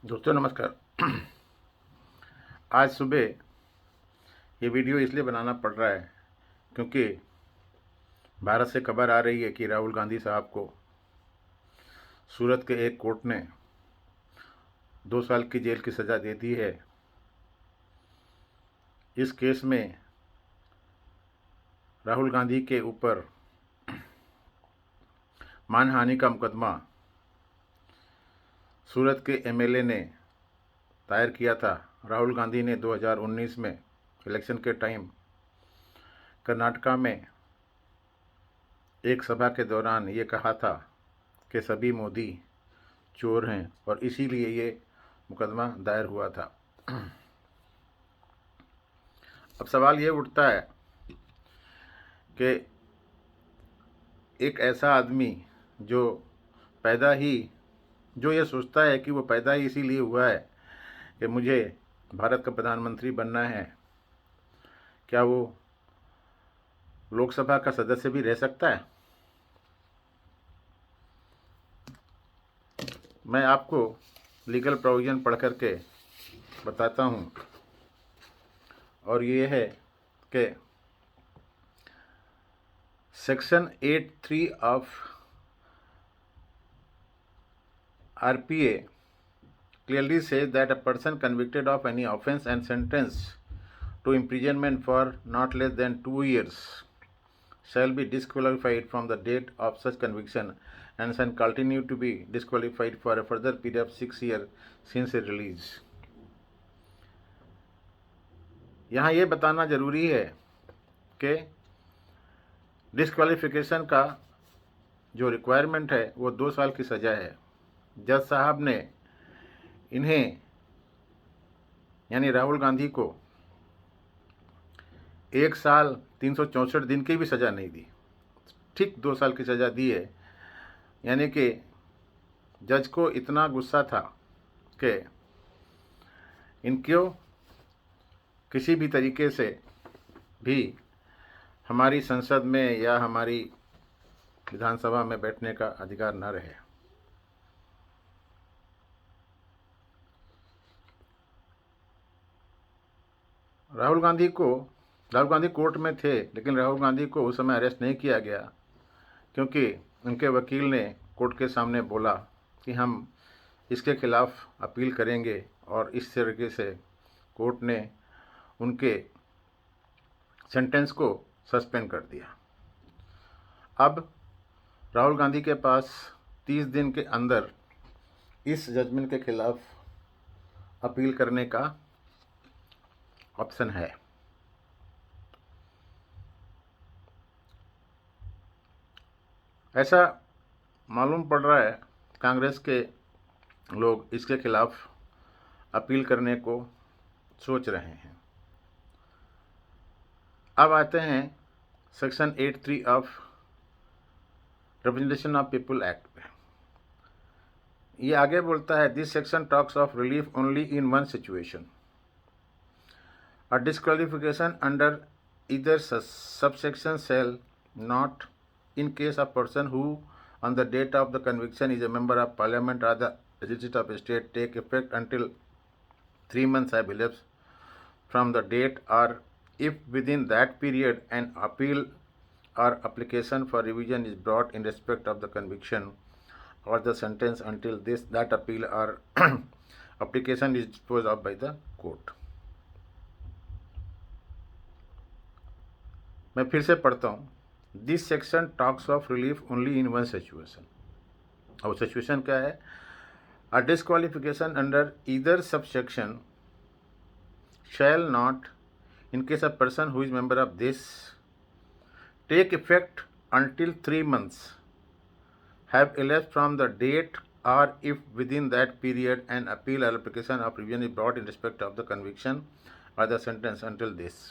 दोस्तों नमस्कार। आज सुबह ये वीडियो इसलिए बनाना पड़ रहा है क्योंकि भारत से खबर आ रही है कि राहुल गांधी साहब को सूरत के एक कोर्ट ने 2 साल की जेल की सज़ा दे दी है। इस केस में राहुल गांधी के ऊपर मानहानि का मुकदमा सूरत के एमएलए ने दायर किया था। राहुल गांधी ने 2019 में इलेक्शन के टाइम कर्नाटका में एक सभा के दौरान ये कहा था कि सभी मोदी चोर हैं और इसीलिए ये मुकदमा दायर हुआ था। अब सवाल ये उठता है कि एक ऐसा आदमी जो ये सोचता है कि वो पैदा ही इसीलिए हुआ है कि मुझे भारत का प्रधानमंत्री बनना है, क्या वो लोकसभा का सदस्य भी रह सकता है? मैं आपको लीगल प्रोविज़न पढ़ करके बताता हूँ, और ये है कि section 8(3) of RPA clearly says that a person convicted of any offense and sentenced to imprisonment for not less than 2 years shall be disqualified from the date of such conviction and shall continue to be disqualified for a further period of 6 years since release. यहाँ ये बताना ज़रूरी है कि disqualification का जो requirement है वो 2 साल की सज़ा है। जज साहब ने इन्हें यानी राहुल गांधी को 1 साल 364 दिन की भी सज़ा नहीं दी, ठीक 2 साल की सज़ा दी है। यानी कि जज को इतना गुस्सा था कि इनको किसी भी तरीके से भी हमारी संसद में या हमारी विधानसभा में बैठने का अधिकार न रहे। राहुल गांधी कोर्ट में थे, लेकिन राहुल गांधी को उस समय अरेस्ट नहीं किया गया क्योंकि उनके वकील ने कोर्ट के सामने बोला कि हम इसके खिलाफ अपील करेंगे, और इस तरीके से कोर्ट ने उनके सेंटेंस को सस्पेंड कर दिया। अब राहुल गांधी के पास 30 दिन के अंदर इस जजमेंट के खिलाफ अपील करने का ऑप्शन है। ऐसा मालूम पड़ रहा है कांग्रेस के लोग इसके खिलाफ अपील करने को सोच रहे हैं। अब आते हैं section 8(3) of representation of people act पे। ये आगे बोलता है, this section talks of relief only in one situation, a disqualification under either subsection shall not, in case of person who on the date of the conviction is a member of parliament or the legislature of a state, take effect until 3 months have elapsed from the date, or if within that period an appeal or application for revision is brought in respect of the conviction or the sentence until that appeal or application is disposed of by the court. मैं फिर से पढ़ता हूँ, this section talks of relief only in one situation. और situation क्या है? A disqualification under either subsection shall not, in case a person who is member of this, take effect until 3 months have elapsed from the date, or if within that period an appeal or application of revision is brought in respect of the conviction or the sentence until this.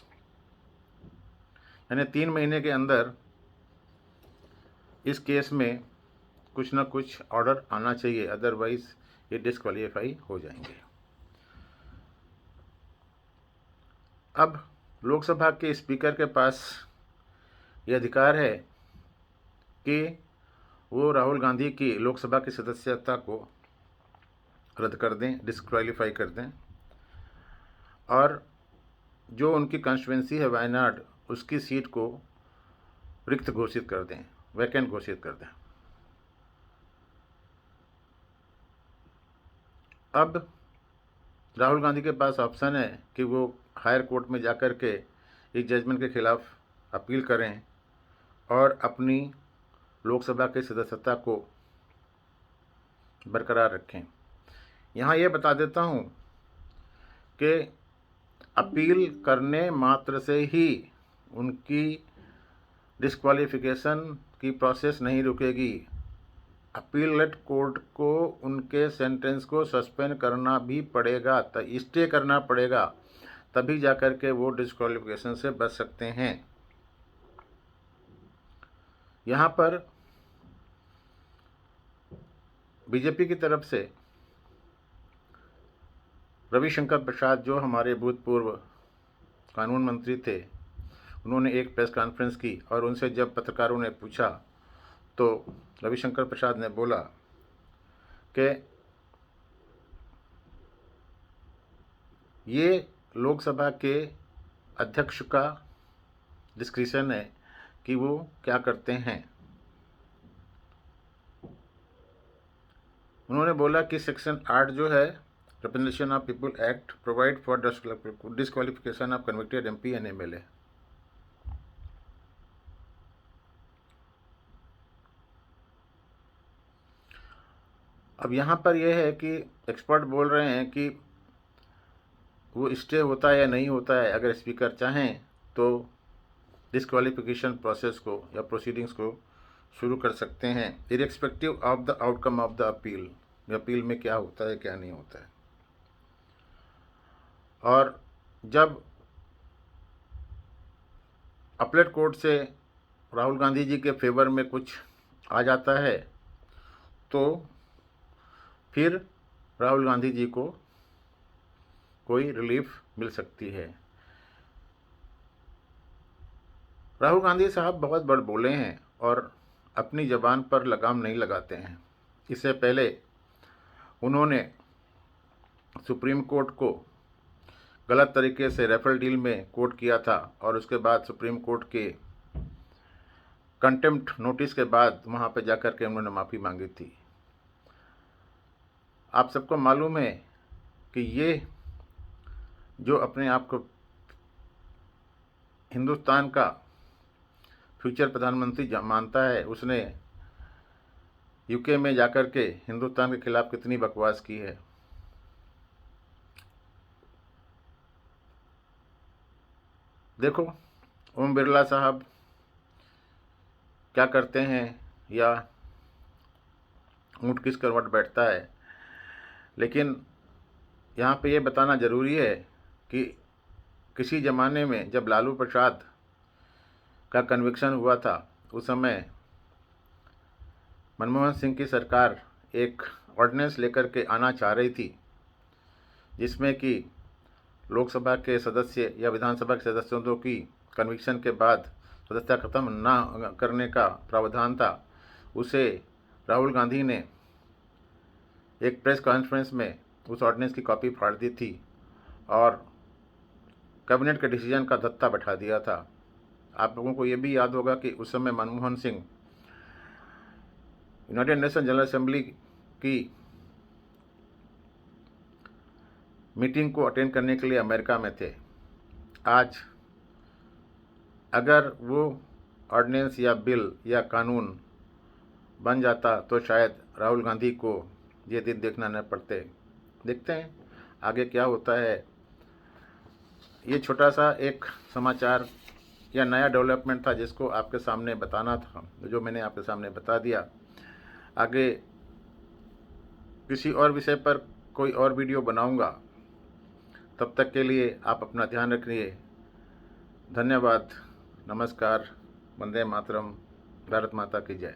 यानी 3 महीने के अंदर इस case में कुछ ना कुछ order आना चाहिए, अदरवाइज ये डिस्क्वालीफाई हो जाएंगे। अब लोकसभा के स्पीकर के पास ये अधिकार है कि वो राहुल गांधी की लोकसभा की सदस्यता को रद्द कर दें, डिस्क्वालीफाई कर दें, और जो उनकी कॉन्स्टिट्यूंसी है वायनाड, उसकी सीट को रिक्त घोषित कर दें, वैकेंट घोषित कर दें। अब राहुल गांधी के पास ऑप्शन है कि वो हायर कोर्ट में जाकर के इस जजमेंट के खिलाफ अपील करें और अपनी लोकसभा की सदस्यता को बरकरार रखें। यहाँ ये बता देता हूँ कि अपील करने मात्र से ही उनकी डिस्क्वालिफिकेशन की प्रोसेस नहीं रुकेगी। अपीलेट कोर्ट को उनके सेंटेंस को सस्पेंड करना भी पड़ेगा, स्टे करना पड़ेगा, तभी जाकर के वो डिस्क्वालिफिकेशन से बच सकते हैं। यहाँ पर बीजेपी की तरफ से रविशंकर प्रसाद, जो हमारे भूतपूर्व कानून मंत्री थे, उन्होंने एक प्रेस कॉन्फ्रेंस की और उनसे जब पत्रकारों ने पूछा तो रविशंकर प्रसाद ने बोला कि ये लोकसभा के अध्यक्ष का डिस्क्रिशन है कि वो क्या करते हैं। उन्होंने बोला कि सेक्शन 8 जो है representation of people act provide for disqualification of convicted MP and MLA. अब यहाँ पर यह है कि एक्सपर्ट बोल रहे हैं कि वो स्टे होता है या नहीं होता है। अगर स्पीकर चाहें तो डिस्क्वालिफिकेशन प्रोसेस को या प्रोसीडिंग्स को शुरू कर सकते हैं, irrespective of the outcome of the appeal. Appeal में क्या होता है क्या नहीं होता है। और जब अपीलेट कोर्ट से राहुल गांधी जी के फेवर में कुछ आ जाता है तो फिर राहुल गांधी जी को कोई रिलीफ मिल सकती है। राहुल गांधी साहब बहुत बड़ बोले हैं और अपनी ज़बान पर लगाम नहीं लगाते हैं। इससे पहले उन्होंने सुप्रीम कोर्ट को गलत तरीके से रेफरल डील में कोट किया था और उसके बाद सुप्रीम कोर्ट के कंटेम्प्ट नोटिस के बाद वहाँ पर जाकर के उन्होंने माफ़ी मांगी थी। आप सबको मालूम है कि ये जो अपने आप को हिंदुस्तान का फ्यूचर प्रधानमंत्री मानता है, उसने यूके में जाकर के हिंदुस्तान के खिलाफ कितनी बकवास की है। देखो ओम बिरला साहब क्या करते हैं या ऊँट किस करवट बैठता है। लेकिन यहाँ पे ये बताना ज़रूरी है कि किसी ज़माने में जब लालू प्रसाद का कन्विक्शन हुआ था, उस समय मनमोहन सिंह की सरकार एक ऑर्डिनेंस लेकर के आना चाह रही थी, जिसमें कि लोकसभा के सदस्य या विधानसभा के सदस्यों की कन्विक्शन के बाद सदस्यता खत्म ना करने का प्रावधान था। उसे राहुल गांधी ने एक प्रेस कॉन्फ्रेंस में उस ऑर्डिनेंस की कॉपी फाड़ दी थी और कैबिनेट के डिसीजन का धत्ता बैठा दिया था। आप लोगों को ये भी याद होगा कि उस समय Manmohan Singh United nation general assembly की मीटिंग को अटेंड करने के लिए अमेरिका में थे। आज अगर वो ऑर्डिनेंस या बिल या कानून बन जाता तो शायद राहुल गांधी को ये दिन देखना न पड़ते। देखते हैं आगे क्या होता है। ये छोटा सा एक समाचार या नया डेवलपमेंट था जिसको आपके सामने बताना था, जो मैंने आपके सामने बता दिया। आगे किसी और विषय पर कोई और वीडियो बनाऊंगा। तब तक के लिए आप अपना ध्यान रखिए। धन्यवाद, नमस्कार, वंदे मातरम, भारत माता की जय।